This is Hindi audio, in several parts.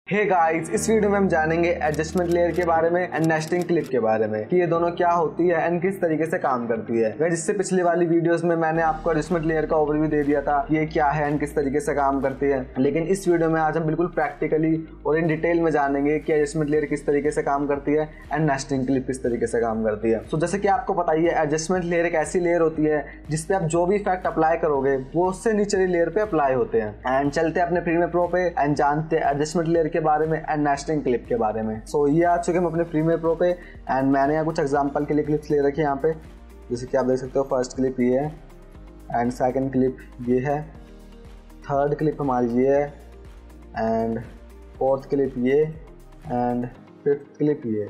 हे गाइस, इस वीडियो में हम जानेंगे एडजस्टमेंट लेयर के बारे में एंड नेस्टिंग क्लिप के बारे में कि ये दोनों क्या होती है एंड किस तरीके से काम करती है। गाइस, इससे पिछले वाली वीडियोस में मैंने आपको एडजस्टमेंट लेयर का ओवरव्यू दे दिया था कि ये क्या है एंड किस तरीके से काम करती है, लेकिन इस वीडियो में आज हम बिल्कुल प्रैक्टिकली और इन डिटेल में जानेंगे कि एडजस्टमेंट लेयर किस तरीके से काम करती है एंड नेस्टिंग क्लिप किस तरीके से काम करती है। सो जैसे कि आपको पता ही है, एडजस्टमेंट लेयर एक ऐसी लेयर होती है जिसपे आप जो भी इफेक्ट अप्लाई करोगे वो उससे नीचे लेयर पे अप्लाई होते हैं। एंड चलते हैं अपने प्रीमियर प्रो पे एंड जानते हैं एडजस्टमेंट लेयर के बारे में एंड नेस्टिंग क्लिप के बारे में। सो ये आ चुके हम अपने प्रीमियर प्रो पे एंड मैंने यहाँ कुछ एग्जांपल के लिए क्लिप्स ले रखे हैं यहाँ पे, जैसे कि आप देख सकते हो। फर्स्ट क्लिप ये है एंड सेकंड क्लिप ये है, थर्ड क्लिप हमारी ये है एंड फोर्थ क्लिप ये एंड फिफ्थ क्लिप ये।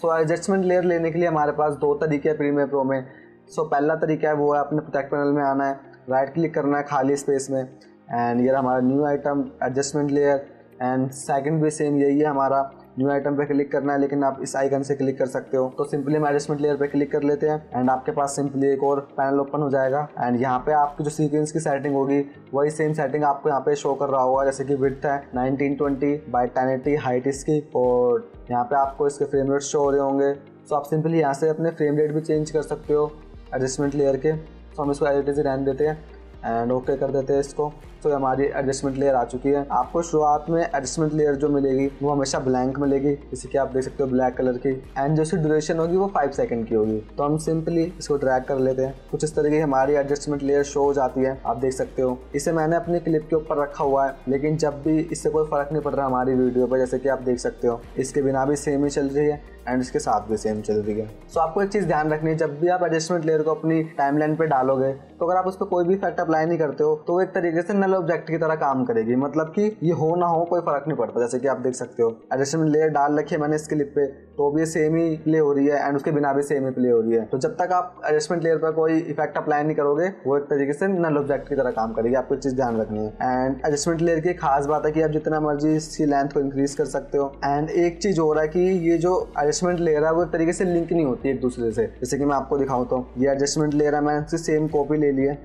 सो एडजस्टमेंट लेयर लेने के लिए हमारे पास दो तरीके हैं प्रीमियर प्रो में। सो पहला तरीका है वो है अपने प्रोटेक्ट पैनल में आना है, राइट क्लिक करना है खाली स्पेस में एंड ये हमारा new item adjustment layer. And second भी सेम यही है, हमारा न्यू आइटम पे क्लिक करना है, लेकिन आप इस आइकन से क्लिक कर सकते हो। तो सिंपली हम एडजस्टमेंट लेयर पे क्लिक कर लेते हैं एंड आपके पास सिंपली एक और पैनल ओपन हो जाएगा एंड यहाँ पे आपकी जो सीक्वेंस की सेटिंग होगी वही सेम सेटिंग आपको यहाँ पे शो कर रहा होगा, जैसे कि विड्थ है 1920 बाय 1080, हाइट इसकी, और यहाँ पे आपको इसके फ्रेम रेट शो हो रहे होंगे। सो आप सिंपली यहाँ से अपने फ्रेम रेट भी चेंज कर सकते हो एडजस्टमेंट लेयर के। तो हम इसको एज इट इज रहने देते हैं एंड ओके कर देते हैं इसको। तो हमारी एडजस्टमेंट लेयर आ चुकी है। आपको शुरुआत में एडजस्टमेंट लेयर जो मिलेगी वो हमेशा ब्लैंक मिलेगी, जैसे कि आप देख सकते हो ब्लैक कलर की, एंड जो इसकी ड्यूरेशन होगी वो 5 सेकंड की होगी। तो हम सिंपली इसको ड्रैग कर लेते हैं, कुछ इस तरीके की हमारी एडजस्टमेंट लेयर शो हो जाती है, आप देख सकते हो। इसे मैंने अपनी क्लिप के ऊपर रखा हुआ है, लेकिन जब भी इससे कोई फर्क नहीं पड़ रहा हमारी वीडियो पर, जैसे कि आप देख सकते हो इसके बिना भी सेम ही चल रही है एंड इसके साथ भी सेम चल रही है। सो आपको एक चीज़ ध्यान रखनी है, जब भी आप एडजस्टमेंट लेयर को अपनी टाइमलाइन पे डालोगे तो अगर आप उस पर कोई भी इफेक्ट अप्लाई नहीं करते हो तो वो एक तरीके से नल ऑब्जेक्ट की तरह काम करेगी, मतलब कि ये हो ना हो कोई फर्क नहीं पड़ता। जैसे कि आप देख सकते हो एडजस्टमेंट लेयर डाल रखी है मैंने इस क्लिप पे, तो भी सेम ही प्ले हो रही है एंड उसके बिना भी सेम ही प्ले हो रही है। तो जब तक आप एडजस्टमेंट लेयर पर कोई इफेक्ट अप्लाई नहीं करोगे वो एक तरीके से नल ऑब्जेक्ट की तरह काम करेगी, आपको चीज़ ध्यान रखनी है। एंड एडजस्टमेंट लेयर की खास बात है कि आप जितना मर्जी इसकी लेंथ को इंक्रीज कर सकते हो। एंड एक चीज़ हो रहा है कि ये जो एडजस्टमेंट लेयर है वो एक तरीके से लिंक नहीं होती एक दूसरे से। जैसे कि मैं आपको दिखाऊँ तो ये एडजस्टमेंट लेयर है, मैंने इसकी सेम कॉपी ले ली है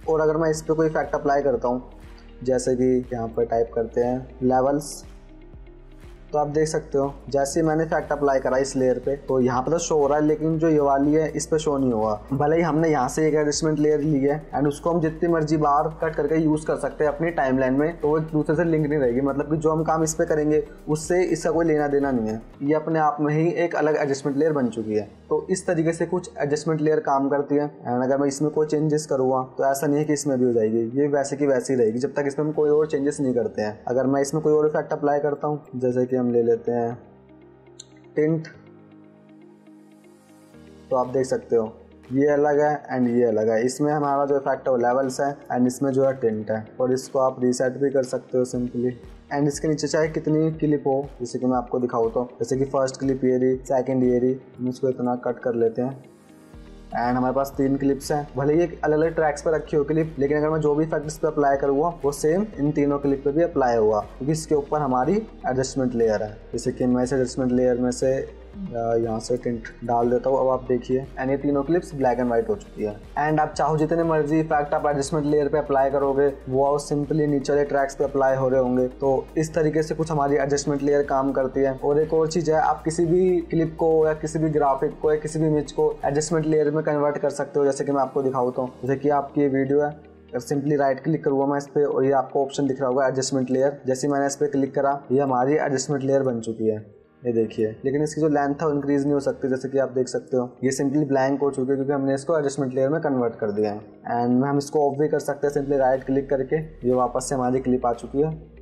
और अगर मैं इस पर कोई इफेक्ट अप्लाई करता हूँ, जैसे कि यहाँ पर टाइप करते हैं लेवल्स, तो आप देख सकते हो जैसे मैंने इफेक्ट अप्लाई करा इस लेयर पे तो यहाँ पे तो शो हो रहा है, लेकिन जो ये वाली है इस पे शो नहीं हुआ। भले ही हमने यहाँ से एक एडजस्टमेंट लेयर ली है एंड उसको हम जितनी मर्जी बार कट करके यूज कर सकते हैं अपनी टाइमलाइन में, तो वो एक दूसरे से लिंक नहीं रहेगी। मतलब कि जो हम काम इस पे करेंगे उससे इसका कोई लेना देना नहीं है, ये अपने आप में ही एक अलग एडजस्टमेंट लेयर बन चुकी है। तो इस तरीके से कुछ एडजस्टमेंट लेयर काम करती है एंड अगर मैं इसमें कोई चेंजेस करूँगा तो ऐसा नहीं है कि इसमें भी हो जाएगी, ये वैसे की वैसी रहेगी जब तक इसमें हम कोई और चेंजेस नहीं करते हैं। अगर मैं इसमें कोई और इफेक्ट अप्लाई करता हूँ, जैसे कि हम ले लेते हैं टिंट, तो आप देख सकते हो ये अलग है एंड ये अलग है। इसमें हमारा जो इफेक्ट है वो लेवल्स है एंड इसमें जो है टिंट है, और इसको आप रीसेट भी कर सकते हो सिंपली। एंड इसके नीचे चाहे कितनी क्लिप हो, जैसे कि मैं आपको दिखाऊँ तो जैसे कि फर्स्ट क्लिप ये रही, सेकंड ये रही, हम इसको इतना कट कर लेते हैं एंड हमारे पास 3 क्लिप्स हैं। भले ही एक अलग अलग ट्रैक्स पर रखी हो क्लिप, लेकिन अगर मैं जो भी इफेक्ट इस पर अप्लाई करूँगा वो सेम इन तीनों क्लिप पे भी अप्लाई होगा, क्योंकि इसके ऊपर हमारी एडजस्टमेंट लेयर है। जैसे कि मैं इस एडजस्टमेंट लेयर में से यहाँ से टिंट डाल देता हूँ, अब आप देखिए एंड ये तीनों क्लिप्स ब्लैक एंड व्हाइट हो चुकी है। एंड आप चाहो जितने मर्जी इफेक्ट आप एडजस्टमेंट लेयर पे अप्लाई करोगे वो सिंपली नीचे वाले ट्रैक्स पे अप्लाई हो रहे होंगे। तो इस तरीके से कुछ हमारी एडजस्टमेंट लेयर काम करती है। और एक और चीज़ है, आप किसी भी क्लिप को या किसी भी ग्राफिक को या किसी भी इमेज को एडजस्टमेंट लेयर में कन्वर्ट कर सकते हो। जैसे कि मैं आपको दिखाऊँ तो जैसे कि आपकी ये वीडियो है, सिंपली राइट क्लिक करूँगा मैं इस पर और ये आपको ऑप्शन दिख रहा होगा एडजस्टमेंट लेयर। जैसे मैंने इस पर क्लिक करा ये हमारी एडजस्टमेंट लेयर बन चुकी है, ये देखिए। लेकिन इसकी जो लेंथ है वो इंक्रीज नहीं हो सकती, जैसे कि आप देख सकते हो ये सिंपली ब्लैंक हो चुकी है क्योंकि हमने इसको एडजस्टमेंट लेयर में कन्वर्ट कर दिया है। एंड हम इसको ऑफ भी कर सकते हैं सिंपली राइट क्लिक करके, ये वापस से हमारी क्लिप आ चुकी है।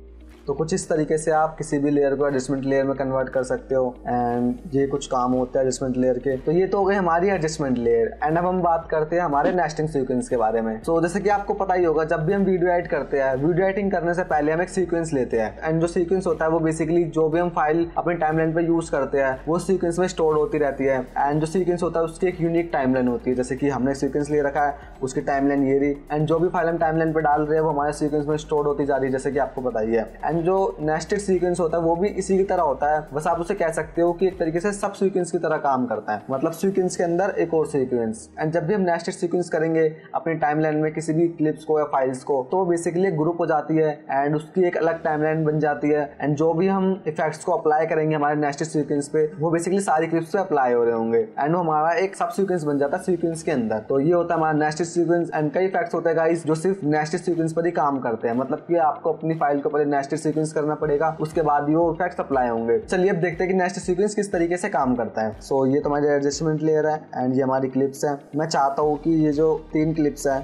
तो कुछ इस तरीके से आप किसी भी लेयर को एडजस्टमेंट लेयर में कन्वर्ट कर सकते हो एंड ये कुछ काम होता है एडजस्टमेंट लेयर के। तो ये तो हो गई हमारी एडजस्टमेंट लेयर। एंड अब हम बात करते हैं हमारे नेस्टिंग सीक्वेंस के बारे में। तो जैसे कि आपको पता ही होगा, जब भी हम वीडियो एडिट करते हैं, वीडियो एडिटिंग करने से पहले हम एक सीक्वेंस लेते हैं एंड जो सीक्वेंस होता है वो बेसिकली जो भी हम फाइल अपने टाइमलाइन पे यूज करते हैं वो सीक्वेंस में स्टोर होती रहती है। एंड जो सीक्वेंस होता है उसकी एक यूनिक टाइमलाइन होती है। जैसे कि हमने सीक्वेंस ले रखा है, उसकी टाइमलाइन ये रही एंड जो भी फाइल हम टाइमलाइन पे डाल रहे हैं वो हमारे सीक्वेंस में स्टोर होती जा रही है, जैसे कि आपको पता ही है। एंड एंड जो नेस्टेड सीक्वेंस होता है वो भी इसी की तरह होता है, बस आप उसे कह सकते हो कि एक तरीके से सब सीक्वेंस की तरह काम करता है, मतलब सीक्वेंस के अंदर एक और सीक्वेंस। एंड जब भी हम नेस्टेड सीक्वेंस करेंगे अपनी टाइमलाइन में किसी भी क्लिप्स को या फाइल्स को, तो बेसिकली एक ग्रुप हो जाती है एंड उसकी एक अलग टाइमलाइन बन जाती है। एंड जो भी हम इफेक्ट्स को अप्लाई करेंगे हमारे नेस्टेड सीक्वेंस पे, वो बेसिकली सारी क्लिप्स पे अप्लाई हो रहे होंगे एंड वो हमारा एक सब सीक्वेंस बन जाता है सीक्वेंस के अंदर। तो ये होता है हमारा नेस्टेड सीक्वेंस। एंड कई इफेक्ट्स होते हैं गाइस जो सिर्फ नेस्टेड सीक्वेंस पर ही काम करते हैं, मतलब कि आपको अपनी फाइल को पहले नेस्टेड सीक्वेंस करना पड़ेगा, उसके बाद ही वो इफेक्ट्स अप्लाई होंगे। चलिए अब देखते हैं कि नेस्टेड सीक्वेंस किस तरीके से काम करता है। सो ये तो हमारी एडजस्टमेंट लेयर है एंड ये हमारी क्लिप्स है। मैं चाहता हूँ कि ये जो 3 क्लिप्स है,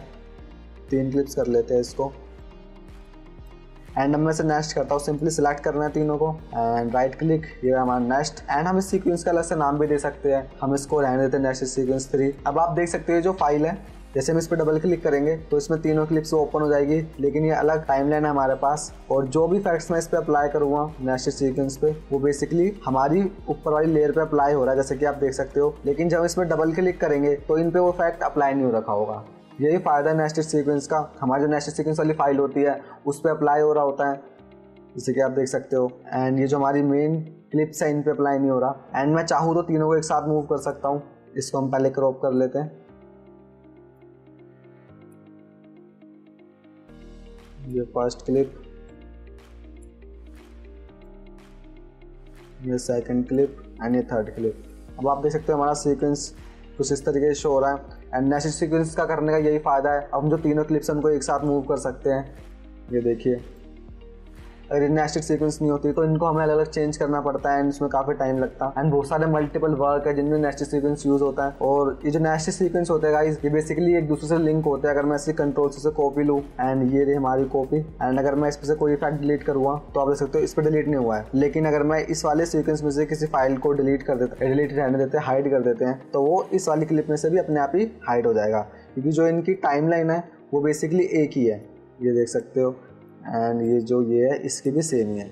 3 क्लिप्स कर लेते हैं इसको एंड अब मैं इसे नेस्ट करता हूँ। सिंपली सिलेक्ट करना है तीनों को एंड राइट क्लिक, ये हमारा नेस्ट। एंड हम इस सीक्वेंस का अलग से नाम भी दे सकते हैं, हम इसको रहने देते हैं नेस्ट सीक्वेंस 3। अब आप देख सकते हैं जो फाइल है, जैसे हम इस पर डबल क्लिक करेंगे तो इसमें तीनों क्लिप्स ओपन हो जाएगी, लेकिन ये अलग टाइमलाइन है हमारे पास। और जो भी फैक्ट्स मैं इस पर अप्लाई करूँगा नेस्टेड सीक्वेंस पे, वो बेसिकली हमारी ऊपर वाली लेयर पे अप्लाई हो रहा है, जैसे कि आप देख सकते हो। लेकिन जब इसमें डबल क्लिक करेंगे तो इन पे वो फैक्ट अप्लाई नहीं हो रखा होगा। यही फायदा है नेस्टेड सीक्वेंस का। हमारी जो नेस्टेड सीक्वेंस वाली फाइल होती है उस पर अप्लाई हो रहा होता है, जैसे कि आप देख सकते हो। एंड ये जो हमारी मेन क्लिप्स है इन पे अप्लाई नहीं हो रहा। एंड मैं चाहूँ तो तीनों को एक साथ मूव कर सकता हूँ। इसको हम पहले क्रॉप कर लेते हैं। ये फर्स्ट क्लिप, ये सेकंड क्लिप एंड ये थर्ड क्लिप। अब आप देख सकते हो हमारा सीक्वेंस कुछ इस तरीके से शो हो रहा है। एंड नेस्टेड सीक्वेंस का करने का यही फायदा है, अब हम जो तीनों क्लिप्स उनको एक साथ मूव कर सकते हैं। ये देखिए, अगर नेस्टेड सीक्वेंस नहीं होती तो इनको हमें अलग अलग चेंज करना पड़ता है एंड इसमें काफी टाइम लगता है। एंड बहुत सारे मल्टीपल वर्क है जिनमें नेस्टेड सीक्वेंस यूज होता है। और ये जो नेस्टेड सीक्वेंस होते हैं गाइस, ये बेसिकली एक दूसरे से लिंक होते हैं। अगर मैं इसे कंट्रोल से कॉपी लूँ एंड ये रही हमारी कॉपी, एंड अगर मैं इस पर से कोई इफेक्ट डिलीट करूँगा तो आप देख सकते हो इस पर डिलीट नहीं हुआ है। लेकिन अगर मैं इस वाले सीक्वेंस में से किसी फाइल को डिलीट कर देते, डिलीट रहने देते हैं, हाइड कर देते हैं, तो वो इस वाली क्लिप में से भी अपने आप ही हाइड हो जाएगा, क्योंकि जो इनकी टाइमलाइन है वो बेसिकली एक ही है। ये देख सकते हो। एंड ये जो ये है इसकी भी सेम ही है।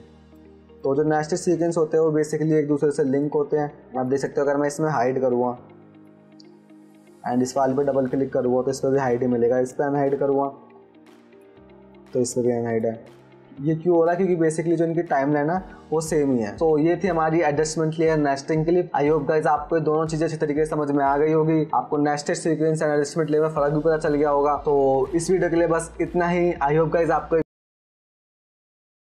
तो जो नेस्टेड सीक्वेंस होते हैं वो बेसिकली एक दूसरे से लिंक होते हैं। आप देख सकते हो अगर मैं इसमें हाइड करूँगा एंड इस फाइल पे डबल क्लिक करूँगा तो इस पर भी हाइड ही मिलेगा, इस पर अनहाइड करूँगा तो इस पर भी अनहाइड है। ये क्यों हो रहा है? क्योंकि बेसिकली जो इनकी टाइमलाइन है वो सेम ही है। तो ये थी हमारी adjustment layer nesting clip. I hope guys आपको ये दोनों चीजें अच्छी तरीके से समझ में आ गई होगी, आपको nested sequence and adjustment layer में फर्क भी पता चल गया होगा। तो इस वीडियो के लिए बस इतना ही। आई होप गाइस आपको